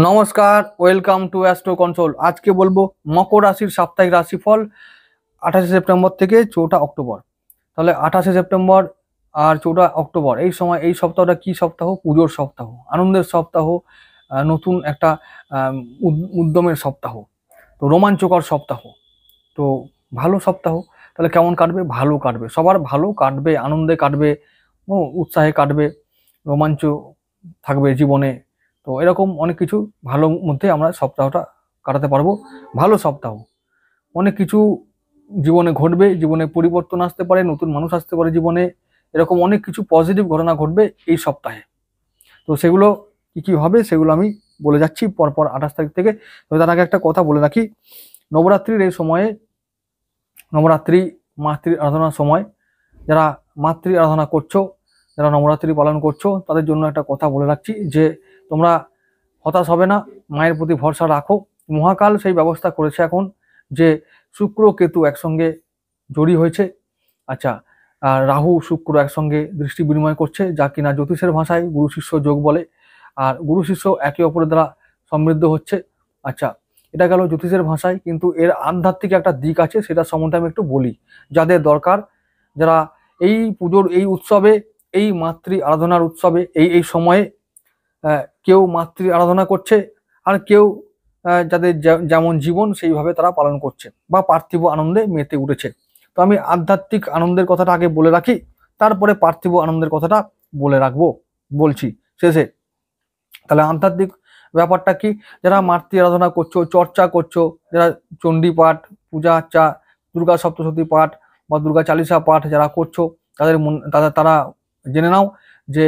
নমস্কার, welcome to astro control. আজকে বলবো মকর রাশির সাপ্তাহিক রাশিফল 28শে সেপ্টেম্বর থেকে 4টা অক্টোবর। তাহলে 28শে সেপ্টেম্বর আর 4টা অক্টোবর এই সময়, এই সপ্তাহটা কি সপ্তাহ? পুজোর সপ্তাহ, আনন্দের সপ্তাহ, নতুন একটা উদ্যমের সপ্তাহ, তো রোমাঞ্চকর সপ্তাহ, তো ভালো সপ্তাহ। তাহলে কেমন কাটবে? ভালো কাটবে, সবার ভালো কাটবে, আনন্দে কাটবে, উৎসাহে কাটবে, রোমাঞ্চ থাকবে জীবনে। তো এরকম অনেক কিছু ভালোর মধ্যে আমরা সপ্তাহটা কাটাতে পারবো। ভালো সপ্তাহ, অনেক কিছু জীবনে ঘটবে, জীবনে পরিবর্তন আসতে পারে, নতুন মানুষ আসতে পারে জীবনে, এরকম অনেক কিছু পজিটিভ ঘটনা ঘটবে এই সপ্তাহে। তো সেগুলো কি কি হবে সেগুলো আমি বলে যাচ্ছি পরপর 28 তারিখ থেকে। তো তার আগে একটা কথা বলে রাখি, নবরাত্রির এই সময়ে, নবরাত্রি মাতৃ আরাধনার সময়, যারা মাতৃ আরাধনা করছো, যারা নবরাত্রি পালন করছো, তাদের জন্য একটা কথা বলে রাখছি যে তোমরা হতাশ হবে না, মায়ের প্রতি ভরসা রাখো। মহাকাল সেই ব্যবস্থা করেছে এখন যে শুক্র কেতু একসঙ্গে জড়ি হয়েছে। আচ্ছা, আর রাহু শুক্র একসঙ্গে দৃষ্টি বিনিময় করছে, যা কিনা জ্যোতিষের ভাষায় গুরু শিষ্য যোগ বলে। আর গুরু শিষ্য একে অপরের দ্বারা সমৃদ্ধ হচ্ছে। আচ্ছা, এটা গেল জ্যোতিষের ভাষায়, কিন্তু এর আধ্যাত্মিক একটা দিক আছে, সেটা সম্বন্ধে আমি একটু বলি। যাদের দরকার, যারা এই পুজোর এই উৎসবে, এই মাতৃ আরাধনার উৎসবে, এই এই সময়ে কেউ মাতৃ আরাধনা করছে, আর কেউ যাদের যেমন জীবন সেইভাবে তারা পালন করছে বা পার্থিব আনন্দে মেতে উঠেছে। তো আমি আধ্যাত্মিক আনন্দের কথাটা আগে বলে রাখি, তারপরে পার্থিব আনন্দের কথাটা বলছি শেষে। তাহলে আধ্যাত্মিক ব্যাপারটা কি? যারা মাতৃ আরাধনা করছো, চর্চা করছো, যারা চণ্ডী পাঠ, পূজা আর্চা, দুর্গা সপ্তশতী পাঠ বা দুর্গা চালিসা পাঠ যারা করছো, তারা জেনে নাও যে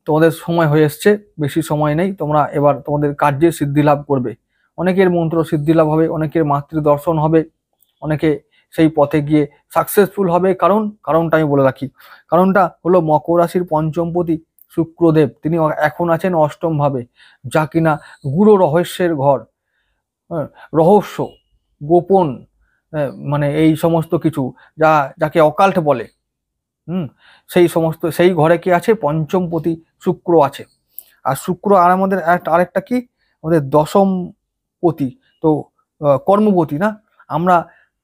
তোমাদের সময় হয়ে এসছে, বেশি সময় নেই, তোমরা এবার তোমাদের কার্যে সিদ্ধি লাভ করবে। অনেকের মন্ত্র সিদ্ধি লাভ হবে, অনেকের মাতৃ দর্শন হবে, অনেকে সেই পথে গিয়ে সাকসেসফুল হবে। কারণটা আমি বলে রাখি। কারণটা হলো মকর রাশির পঞ্চমপতি শুক্রদেব, তিনি এখন আছেন অষ্টম ভাবে, যা কিনা গুরু রহস্যের ঘর, রহস্য, গোপন, মানে এই সমস্ত কিছু যাকে অকাল্ট বলে, সেই ঘরে কি আছে? পঞ্চমপতি শুক্র আছে। আর শুক্র আর আমাদের আরেকটা কি, আমাদের দশম পতি। তো কর্মপতি না, আমরা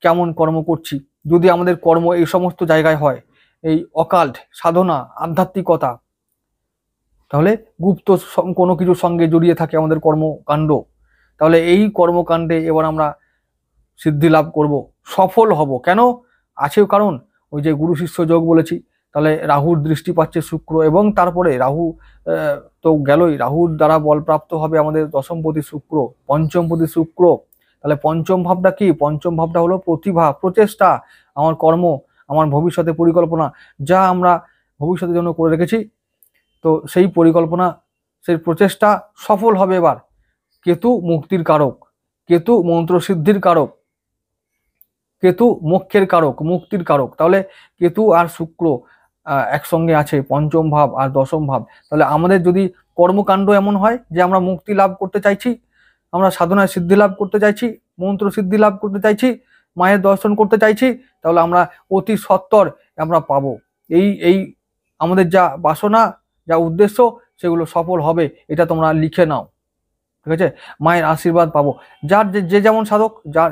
কেমন কর্ম করছি, যদি আমাদের কর্ম এই সমস্ত জায়গায় হয়, এই অকাল্ট সাধনা, আধ্যাত্মিকতা, তাহলে গুপ্ত কোনো কিছুর সঙ্গে জড়িয়ে থাকে আমাদের কর্মকাণ্ড, তাহলে এই কর্মকাণ্ডে এবার আমরা সিদ্ধি লাভ করব, সফল হব। কেন? আছেও কারণ, ওই যে গুরু শিষ্য যোগ বলেছি। তাহলে রাহুর দৃষ্টি পাচ্ছে শুক্র, এবং তারপরে রাহু তো গেলই, রাহুর দ্বারা বলপ্রাপ্ত হবে আমাদের দশমপতি শুক্র, পঞ্চমপতি শুক্র। তাহলে পঞ্চম ভাবটা কি? পঞ্চম ভাবটা হলো প্রতিভা, প্রচেষ্টা, আমার কর্ম, আমার ভবিষ্যতে পরিকল্পনা, যা আমরা ভবিষ্যতের জন্য করে রেখেছি, তো সেই পরিকল্পনা, সেই প্রচেষ্টা সফল হবে এবার। কেতু মুক্তির কারক, কেতু মন্ত্রসিদ্ধির কারক, কেতু মোক্ষের কারক, মুক্তির কারক। তাহলে কেতু আর শুক্র একসঙ্গে আছে, পঞ্চম ভাব আর দশম ভাব। তাহলে আমাদের যদি কর্মকাণ্ড এমন হয় যে আমরা মুক্তি লাভ করতে চাইছি, আমরা সাধনায় সিদ্ধি লাভ করতে চাইছি, মন্ত্র সিদ্ধি লাভ করতে চাইছি, মায়ের দর্শন করতে চাইছি, তাহলে আমরা অতি সত্বর আমরা পাবো। এই এই আমাদের যা বাসনা, যা উদ্দেশ্য, সেগুলো সফল হবে, এটা তোমরা লিখে নাও। ঠিক আছে? মায়ের আশীর্বাদ পাবো। যার যে যেমন সাধক, যার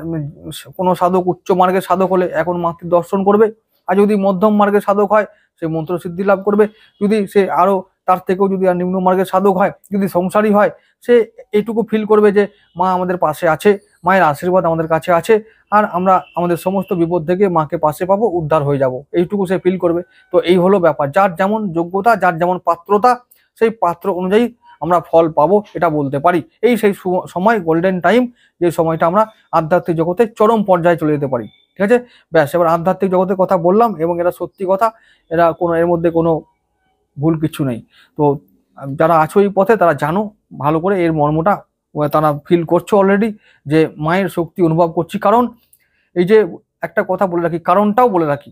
কোনো সাধক উচ্চ মার্গের সাধক হলে এখন মাতৃ দর্শন করবে, আর যদি মধ্যম মার্গের সাধক হয় সে মন্ত্র সিদ্ধি লাভ করবে, যদি সে আরো তার থেকেও যদি আর নিম্ন মার্গের সাধক হয়, যদি সংসারী হয়, সে এইটুকু ফিল করবে যে মা আমাদের পাশে আছে, মায়ের আশীর্বাদ আমাদের কাছে আছে, আর আমরা আমাদের সমস্ত বিপদ থেকে মাকে পাশে পাবো, উদ্ধার হয়ে যাব, এইটুকু সে ফিল করবে। তো এই হলো ব্যাপার, যার যেমন যোগ্যতা, যার যেমন পাত্রতা, সেই পাত্র অনুযায়ী আমরা ফল পাবো, এটা বলতে পারি। এই সেই সময়, গোল্ডেন টাইম, যে সময়টা আমরা আধ্যাত্মিক জগতে চরম পর্যায়ে চলে যেতে পারি। ঠিক আছে? ব্যাস, এবার আধ্যাত্মিক জগতের কথা বললাম, এবং এটা সত্যি কথা, এর মধ্যে কোনো ভুল কিছু নেই। তো যারা আছো এই পথে, তারা জানো ভালো করে এর মর্মটা, তারা ফিল করছো অলরেডি যে মায়ের শক্তি অনুভব করছি। কারণ এই যে একটা কথা বলে রাখি, কারণটাও বলে রাখি,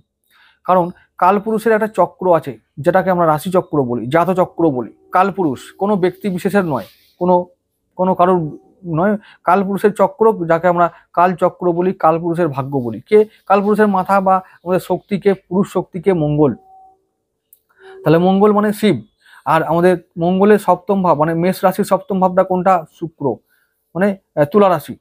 কারণ কালপুরুষের একটা চক্র আছে, যেটাকে আমরা রাশি চক্র বলি, জাত চক্র বলি। কালপুরুষ কোনো ব্যক্তি বিশেষের নয়, কোনো কোনো কারোর নয়, কালপুরুষের চক্র, যাকে আমরা কাল চক্র বলি, কালপুরুষের ভাগ্য বলি। কে কালপুরুষের মাথা বা আমাদের শক্তিকে, পুরুষ শক্তিকে মঙ্গল। তাহলে মঙ্গল মানে শিব, আর আমাদের মঙ্গলের সপ্তম ভাব মানে মেষ রাশির সপ্তম ভাবটা কোনটা? শুক্র, মানে তুলা রাশি।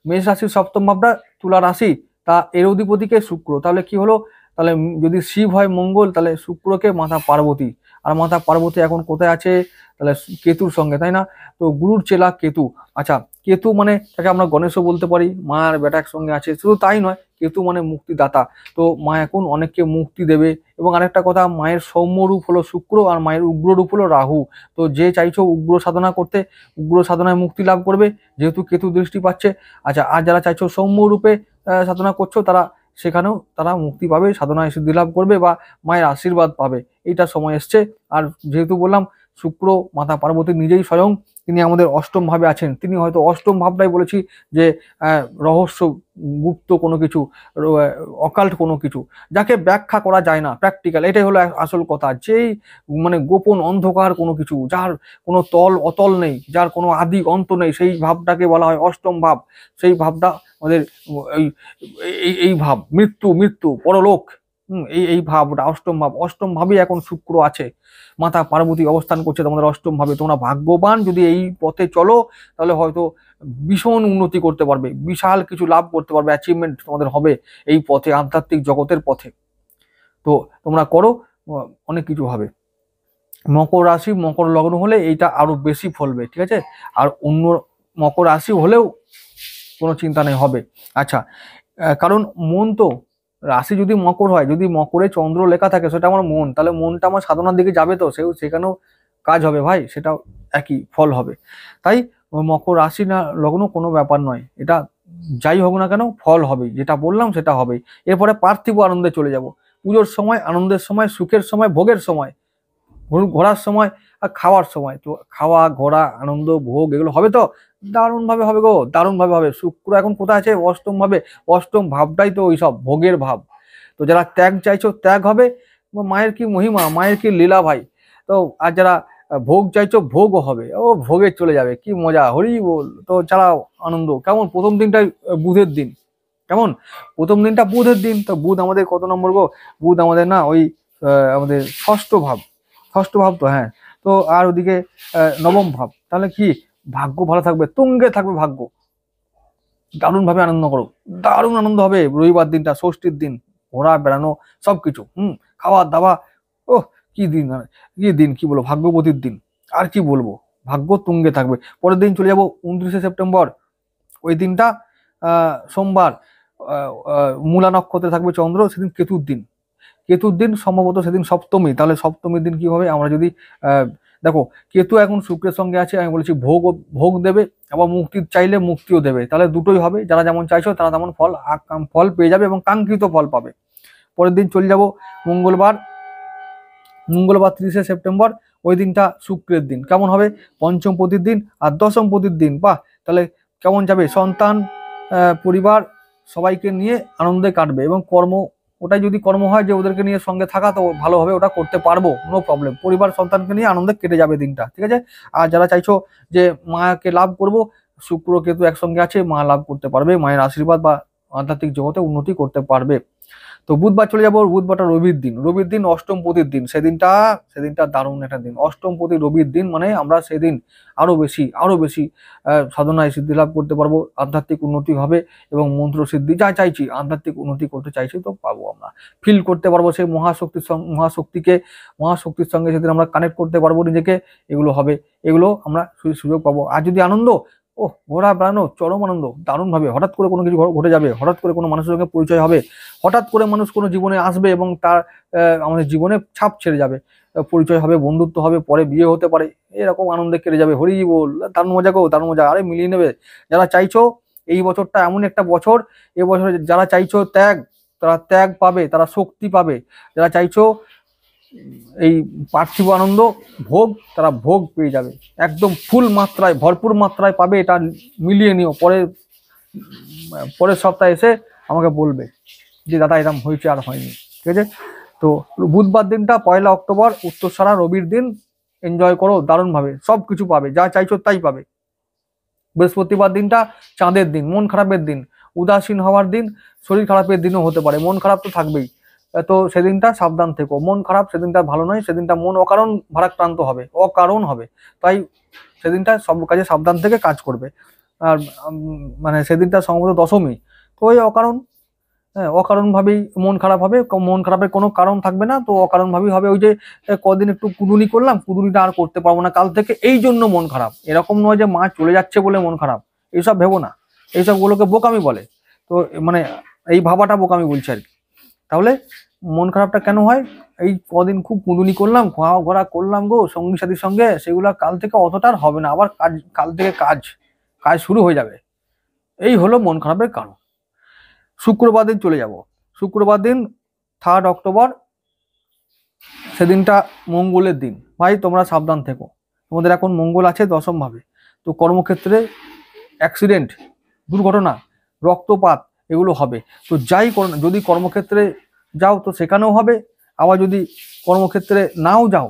মেষ রাশির সপ্তম ভাবটা তুলা রাশি, তা এর অধিপতিকে শুক্র। তাহলে কি হলো? তাহলে যদি শিব হয় মঙ্গল, তাহলে শুক্রকে মাতা পার্বতী। আর মাতা পার্বতী এখন কোথায় আছে? তাহলে কেতুর সঙ্গে, তাই না? তো গুরুর চেলা কেতু। আচ্ছা, কেতু মানে তাকে আমরা গণেশও বলতে পারি, মা আর বেটা একসঙ্গে আছে। শুধু তাই নয়, কেতু মানে মুক্তিদাতা। তো মা এখন অনেককে মুক্তি দেবে। এবং আরেকটা কথা, মায়ের সৌম্য রূপ হলো শুক্র আর মায়ের উগ্র রূপ হলো রাহু। তো যে চাইছো উগ্র সাধনা করতে, উগ্র সাধনায় মুক্তি লাভ করবে, যেহেতু কেতু দৃষ্টি পাচ্ছে। আচ্ছা, আর যারা চাইছো সৌম্য রূপে সাধনা করছো, তারা সেখানেও তারা মুক্তি পাবে, সাধনায় সিদ্ধি লাভ করবে বা মায়ের আশীর্বাদ পাবে। এইটা সময় এসছে। আর যেহেতু বললাম শুক্র মাতা পার্বতী নিজেই স্বয়ং তিনি আমাদের অষ্টম ভাবে আছেন, তিনি হয়তো অষ্টম ভাবটাই বলেছি যে রহস্য, গুপ্ত কোনো কিছু, অকাল্ট কোনো কিছু, যাকে ব্যাখ্যা করা যায় না, প্র্যাকটিক্যাল, এটাই হলো আসল কথা। যেই মানে গোপন অন্ধকার কোনো কিছু, যার কোনো তল অতল নেই, যার কোনো আদি অন্ত নেই, সেই ভাবটাকে বলা হয় অষ্টম ভাব। সেই ভাবটা আমাদের এই এই ভাব, মৃত্যু মৃত্যু পরলোক, এই ভাবটা অষ্টম ভাব। অষ্টম ভাবেই এখন শুক্র আছে, মাতা পার্বতী অবস্থান করছে তোমাদের অষ্টম ভাবে। তোমরা ভাগ্যবান, যদি এই পথে চলো তাহলে হয়তো ভীষণ উন্নতি করতে পারবে, বিশাল কিছু লাভ করতে পারবে, অ্যাচিভমেন্ট তোমাদের হবে এই পথে, আধ্যাত্মিক জগতের পথে। তো তোমরা করো, অনেক কিছু হবে। মকর রাশি মকর লগ্ন হলে এইটা আরো বেশি ফলবে, ঠিক আছে? আর অন্য মকর রাশি হলেও কোনো চিন্তা নেই, হবে। আচ্ছা, কারণ মন তো, রাশি যদি মকর হয়, যদি মকরে চন্দ্র লেখা থাকে, সেটা আমার মন, তাহলে মনটা আমার সাধনার দিকে যাবে, তো সেখানেও কাজ হবে ভাই, সেটাও একই ফল হবে। তাই মকর রাশি না লগ্ন কোনো ব্যাপার নয়, এটা যাই হোক না কেন ফল হবে, যেটা বললাম সেটা হবে। এরপরে পার্থিব আনন্দে চলে যাব। পুজোর সময়, আনন্দের সময়, সুখের সময়, ভোগের সময়, ঘোরার সময় আর খাওয়ার সময়। তো খাওয়া, ঘোরা, আনন্দ, ভোগ এগুলো হবে তো দারুণ ভাবে হবে গো, দারুণ ভাবে হবে। শুক্র এখন কোথায় আছে? অষ্টম ভাবে। অষ্টম ভাবটাই তো ওই সব ভোগের ভাব। তো যারা ত্যাগ চাইছো, ত্যাগ হবে। মায়ের কি মহিমা, মায়ের কি লীলা ভাই। তো আর যারা ভোগ চাইছো, ভোগও হবে। ও ভোগে চলে যাবে, কি মজা, হরি বল। তো যারা আনন্দ, কেমন প্রথম দিনটাই বুধের দিন, কেমন প্রথম দিনটা বুধের দিন। তো বুধ আমাদের কত নম্বর গো? বুধ আমাদের না ওই আমাদের ষষ্ঠ ভাব, ষষ্ঠ ভাব তো, হ্যাঁ। তো আর ওদিকে নবম ভাব, তাহলে কি ভাগ্য ভালো থাকবে, তুঙ্গে থাকবে ভাগ্য। দারুণ ভাবে আনন্দ করো, দারুণ আনন্দ হবে রবিবার দিনটা, ষষ্ঠীর দিন, ঘোরা বেড়ানো সবকিছু, খাওয়া দাওয়া। ওহ, কি দিন, কি দিন, কি বলবো, ভাগ্যবতীর দিন। আর কি বলবো, ভাগ্য তুঙ্গে থাকবে। পরের দিন চলে যাবো 29শে সেপ্টেম্বর। ওই দিনটা সোমবার, মূলা নক্ষত্রে থাকবে চন্দ্র, সেদিন কেতুর দিন। কেতুর দিন সম্ভবত সেদিন সপ্তমী। তাহলে সপ্তমীর দিন কি হবে? আমরা যদি দেখো, কেতু এখন শুক্রের সঙ্গে আছে, আমি বলেছি ভোগ, ভোগ দেবে, আবার মুক্তি চাইলে মুক্তিও দেবে। তাহলে দুটোই হবে, যারা যেমন চাইছো তারা তেমন ফল ফল পেয়ে যাবে এবং কাঙ্ক্ষিত ফল পাবে। পরের দিন চলে যাব মঙ্গলবার। মঙ্গলবার 30শে সেপ্টেম্বর, ওই দিনটা শুক্রের দিন। কেমন হবে? পঞ্চম পতির দিন আর দশম পতির দিন। বাহ, তাহলে কেমন যাবে? সন্তান, পরিবার সবাইকে নিয়ে আনন্দে কাটবে। এবং কর্ম, ওটাই যদি কর্ম হয় যে ওদেরকে নিয়ে সঙ্গে থাকা, তো ভালোভাবে ওটা করতে পারবো, নো প্রবলেম। পরিবার সন্তানকে নিয়ে আনন্দে কেটে যাবে দিনটা, ঠিক আছে? আর যারা চাইছো যে মাকে লাভ করব, শুক্র কেতু একসঙ্গে আছে, মা লাভ করতে পারবে, মায়ের আশীর্বাদ বা আধ্যাত্মিক জগতে উন্নতি করতে পারবে। তো বুধবার চলে যাবো। বুধবারটা রবির দিন, রবির দিন অষ্টম পতির দিন। সেদিনটা দারুণ একটা দিন, অষ্টম পতি রবির দিন। মানে আমরা সেদিন আরো বেশি সাধনায় সিদ্ধি লাভ করতে পারবো, আধ্যাত্মিক উন্নতি হবে এবং মন্ত্র সিদ্ধি যা চাইছি, আধ্যাত্মিক উন্নতি করতে চাইছি, তো পাবো। আমরা ফিল করতে পারবো সেই মহাশক্তির সঙ্গে সেদিন আমরা কানেক্ট করতে পারবো নিজেকে। এগুলো হবে, এগুলো আমরা সুযোগ পাবো। আর যদি আনন্দ, ওহ, ঘোরা বেড়ানো, চরম আনন্দ, দারুণ ভাবে। হঠাৎ করে কোনো কিছু ঘটে যাবে, হঠাৎ করে কোনো মানুষের সঙ্গে পরিচয় হবে, হঠাৎ করে মানুষ কোনো জীবনে আসবে এবং তার আমাদের জীবনে ছাপ ছেড়ে যাবে, পরিচয় হবে, বন্ধুত্ব হবে, পরে বিয়ে হতে পারে, এরকম আনন্দে কেটে যাবে। হরি বল, দারুণ মজা গো, দারুণ মজা। আরে মিলিয়ে নেবে। যারা চাইছো এই বছরটা এমন একটা বছর, এই বছরে যারা চাইছো ত্যাগ, তারা ত্যাগ পাবে, তারা শক্তি পাবে। যারা চাইছো এই পার্থিব আনন্দ, ভোগ, তারা ভোগ পেয়ে যাবে, একদম ফুল মাত্রায়, ভরপুর মাত্রায় পাবে। এটা মিলিয়ে নিও, পরের সপ্তাহে এসে আমাকে বলবে যে দাদা এরকম হয়েছে আর হয়নি, ঠিক আছে? তো বুধবার দিনটা 1 অক্টোবর, উত্তরসারা রবির দিন, এনজয় করো দারুণ ভাবে, সবকিছু পাবে, যা চাইছো তাই পাবে। বৃহস্পতিবার দিনটা চাঁদের দিন, মন খারাপের দিন, উদাসীন হওয়ার দিন, শরীর খারাপের দিনও হতে পারে, মন খারাপ তো থাকবেই। তো সেদিনটা সাবধান থেকো। মন খারাপ সেদিনটা ভালো নয়, সেদিনটা মন অকারণ ভারাক্রান্ত হবে, অকারণ হবে। তাই সেদিনটা সব কাজে সাবধান থেকে কাজ করবে। আর মানে সেদিনটা সম্ভবত দশমী, তো ওই অকারণ, হ্যাঁ, অকারণ ভাবেই মন খারাপ হবে, মন খারাপের কোনো কারণ থাকবে না, তো অকারণ ভাবেই হবে। ওই যে কদিন একটু কুদুনি করলাম, কুদুনিটা আর করতে পারবো না কাল থেকে, এই জন্য মন খারাপ। এরকম নয় যে মা চলে যাচ্ছে বলে মন খারাপ, এইসব ভেবো না, এইসব গুলোকে বোকামি বলে। তো মানে এই ভাবাটা বোকামি বলছে আর কি। তাহলে মন খারাপটা কেন হয়? এই কদিন খুব কুঁদুনি করলাম, ঘোরা ঘোরা করলাম গো সঙ্গী সাথীর সঙ্গে, সেগুলো কাল থেকে অতটা আর হবে না, আবার কাজ, কাল থেকে কাজ কাজ শুরু হয়ে যাবে। এই হলো মন খারাপের কারণ। শুক্রবার দিন চলে যাব। শুক্রবার দিন 3 অক্টোবর, সেদিনটা মঙ্গলের দিন। ভাই তোমরা সাবধান থেকো, তোমাদের এখন মঙ্গল আছে দশম ভাবে। তো কর্মক্ষেত্রে অ্যাক্সিডেন্ট, দুর্ঘটনা, রক্তপাত এগুলো হবে। তো যাই করো না, যদি কর্মক্ষেত্রে যাও তো সেখানেও হবে, আবার যদি কর্মক্ষেত্রে নাও যাও,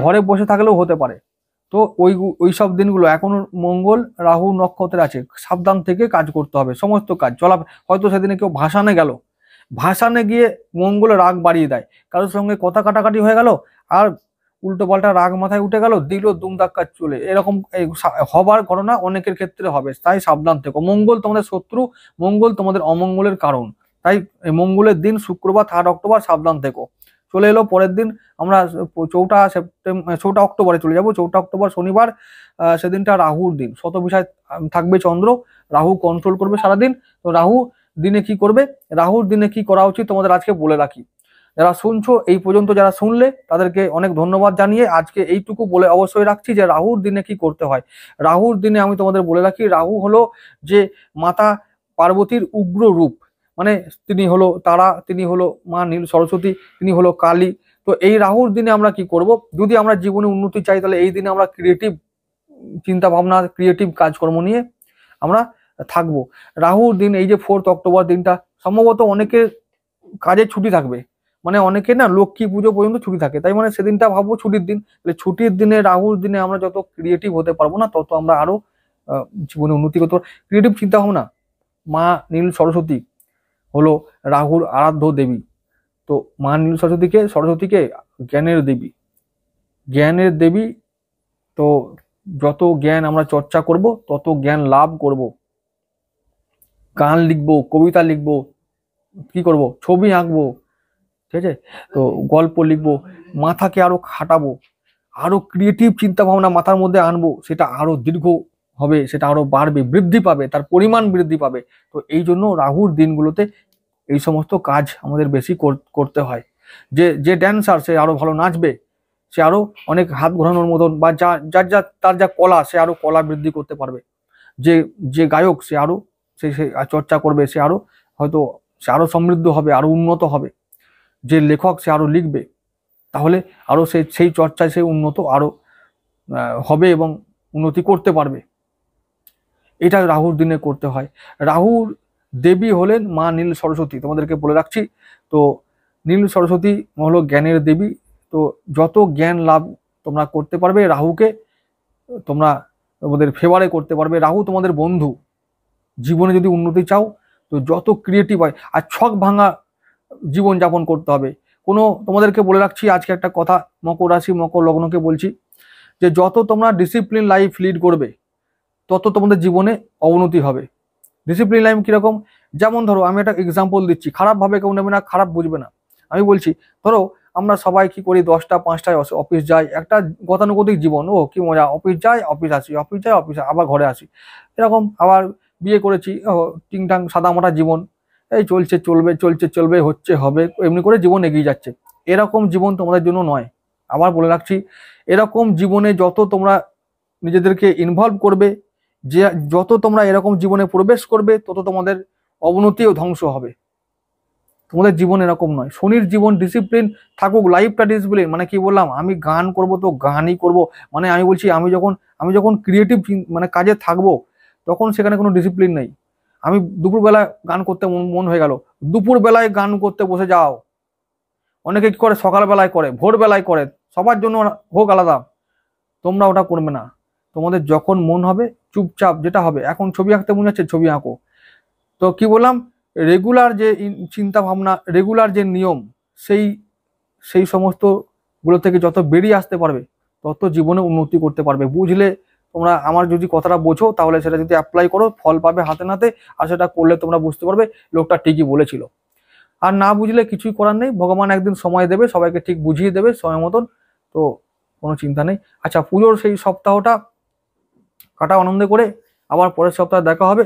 ঘরে বসে থাকলেও হতে পারে। তো ওই সব দিনগুলো এখন মঙ্গল রাহু নক্ষত্রে আছে, সাবধান থেকে কাজ করতে হবে, সমস্ত কাজ চলা। হয়তো সেদিনে কেউ ভাসানে গেল, ভাসানে গিয়ে মঙ্গল রাগ বাড়িয়ে দেয়, কারোর সঙ্গে কথা কাটাকাটি হয়ে গেল, আর উল্টো পাল্টা রাগ মাথায় উঠে গেল, দিল দুম ধাক্কা চলে, এরকম হবার ঘটনা অনেকের ক্ষেত্রে হবে। তাই সাবধান থেকো। মঙ্গল তোমাদের শত্রু, মঙ্গল তোমাদের অমঙ্গলের কারণ। তাই মঙ্গলের দিন শুক্রবার 3 অক্টোবর সাবধান থেকো। চলে এলো পরের দিন, আমরা 4 অক্টোবরে চলে যাব। 4 অক্টোবর শনিবার, সেদিনটা রাহুর দিন, শত বিষয় থাকবে চন্দ্র, রাহু কন্ট্রোল করবে সারাদিন। তো রাহু দিনে কি করবে, রাহুর দিনে কি করা উচিত তোমাদের আজকে বলে রাখি। যারা শুনছো এই পর্যন্ত, যারা শুনলে তাদেরকে অনেক ধন্যবাদ জানিয়ে আজকে এইটুকু বলে অবশ্যই রাখছি যে রাহুর দিনে কি করতে হয়। রাহুর দিনে আমি তোমাদের বলে রাখি, রাহু হলো যে মাতা পার্বতীর উগ্র রূপ, মানে তিনি হলো তারা, তিনি হলো মা নীল সরস্বতী, তিনি হলো কালী। তো এই রাহুর দিনে আমরা কি করব, যদি আমরা জীবনে উন্নতি চাই তাহলে এই দিনে আমরা ক্রিয়েটিভ চিন্তা ভাবনা, ক্রিয়েটিভ কাজকর্ম নিয়ে আমরা থাকবো। রাহুর দিন, এই যে 4 অক্টোবর দিনটা, সম্ভবত অনেকের কাজে ছুটি থাকবে, মানে অনেকে না লক্ষ্মী পুজো পর্যন্ত ছুটি থাকে, তাই মানে সেদিনটা ভাববো ছুটির দিন। ছুটির দিনে রাহুর দিনে আমরা যত ক্রিয়েটিভ হতে পারবো না, তত আমরা আরো জীবনে উন্নতি করতে পারবো। ক্রিয়েটিভ চিন্তা ভাবনা, মা নীল সরস্বতী হলো রাহুর আরাধ্য দেবী। তো মা নীল সরস্বতীকে জ্ঞানের দেবী, জ্ঞানের দেবী। তো যত জ্ঞান আমরা চর্চা করব তত জ্ঞান লাভ করব। গান লিখবো, কবিতা লিখবো, কি করব, ছবি আঁকবো, ঠিক আছে, তো গল্প লিখবো, মাথাকে আরো খাটাবো, আরো ক্রিয়েটিভ চিন্তা ভাবনা মাথার মধ্যে আনবো, সেটা আরো দীর্ঘ হবে, সেটা আরো বাড়বে, বৃদ্ধি পাবে, তার পরিমাণ বৃদ্ধি পাবে। তো এই জন্য রাহুর দিনগুলোতে এই সমস্ত কাজ আমাদের বেশি করতে হয়। যে যে ড্যান্সার সে আরো ভালো নাচবে, সে আরো অনেক হাত ঘোরানোর মতন, বা তার যা কলা, সে আরো কলা বৃদ্ধি করতে পারবে। যে যে গায়ক সে আরো সে চর্চা করবে, সে আরো হয়তো সে আরো সমৃদ্ধ হবে, আরো উন্নত হবে। যে লেখক সে আরো লিখবে, তাহলে আরো সেই চর্চায় সে উন্নত আরো হবে এবং উন্নতি করতে পারবে। এটা রাহুর দিনে করতে হয়। রাহুর দেবী হলেন মা নীল সরস্বতী, তোমাদেরকে বলে রাখছি। তো নীল সরস্বতী হলো জ্ঞানের দেবী। তো যত জ্ঞান লাভ তোমরা করতে পারবে, রাহুকে তোমরা তোমাদের ফেভারে করতে পারবে। রাহু তোমাদের বন্ধু। জীবনে যদি উন্নতি চাও তো যত ক্রিয়েটিভ হয়, আর ছক ভাঙা জীবন যাপন করতে হবে। তোমাদেরকে বলে রাখছি আজকে একটা কথা, মকর রাশি মকর লগ্নকে বলছি, যে যত তোমরা ডিসিপ্লিন লাইফ লিড করবে তত তোমাদের জীবনে অবনতি হবে। ডিসিপ্লিন লাইফ কিরকম, যেমন ধরো আমি একটা এক্সাম্পল দিচ্ছি, খারাপ ভাবে কেউ নেবে না, খারাপ বুঝবে না। আমি বলছি, ধরো আমরা সবাই কি করি, 10টা 5টায় অফিস যাই, একটা গতানুগতিক জীবন, ও কি মজা, অফিস যাই অফিস আসি, অফিস যাই অফিস আবার ঘরে আসি, এরকম। আবার বিয়ে করেছি, টিংটাং সাদামাটা জীবন, এই চলছে চলবে, চলছে চলবে, হচ্ছে হবে, এমনি করে জীবন এগিয়ে যাচ্ছে। এরকম জীবন তোমাদের জন্য নয়। আবার বলে রাখছি, এরকম জীবনে যত তোমরা নিজেদেরকে ইনভলভ করবে, যে যত তোমরা এরকম জীবনে প্রবেশ করবে, তত তোমাদের অবনতি ও ধ্বংস হবে। তোমাদের জীবন এরকম নয়। শনির জীবন ডিসিপ্লিন থাকুক, লাইফটা ডিসিপ্লিন, মানে কি বললাম, আমি গান করব তো গানই করব, মানে আমি বলছি আমি যখন ক্রিয়েটিভ মানে কাজে থাকবো, তখন সেখানে কোনো ডিসিপ্লিন নেই। আমি দুপুরবেলা গান করতে মন হয়ে গেল, দুপুর বেলায় গান করতে বসে যাও। অনেকে কি করে, সকালবেলায় করে, ভোরবেলায় করে, সবার জন্য হোক আলাদা। তোমরা ওটা করবে না। তোমাদের যখন মন হবে চুপচাপ, যেটা হবে, এখন ছবি আঁকতে মনে হচ্ছে ছবি আঁকো। তো কি বললাম, রেগুলার যে চিন্তা ভাবনা, রেগুলার যে নিয়ম, সেই সেই সমস্ত গুলো থেকে যত বেরিয়ে আসতে পারবে তত জীবনে উন্নতি করতে পারবে। বুঝলে তোমরা আমার যদি কথাটা বোঝো তাহলে সেটা যদি অ্যাপ্লাই করো ফল পাবে হাতে নাতে, আর সেটা করলে তোমরা বুঝতে পারবে লোকটা ঠিকই বলেছিল। আর না বুঝলে কিছুই করার নেই, ভগবান একদিন সময় দেবে, সবাইকে ঠিক বুঝিয়ে দেবে সময় মতন, তো কোনো চিন্তা নেই। আচ্ছা, পুজোর সেই সপ্তাহটা কাটাও আনন্দ করে, আবার পরের সপ্তাহে দেখা হবে।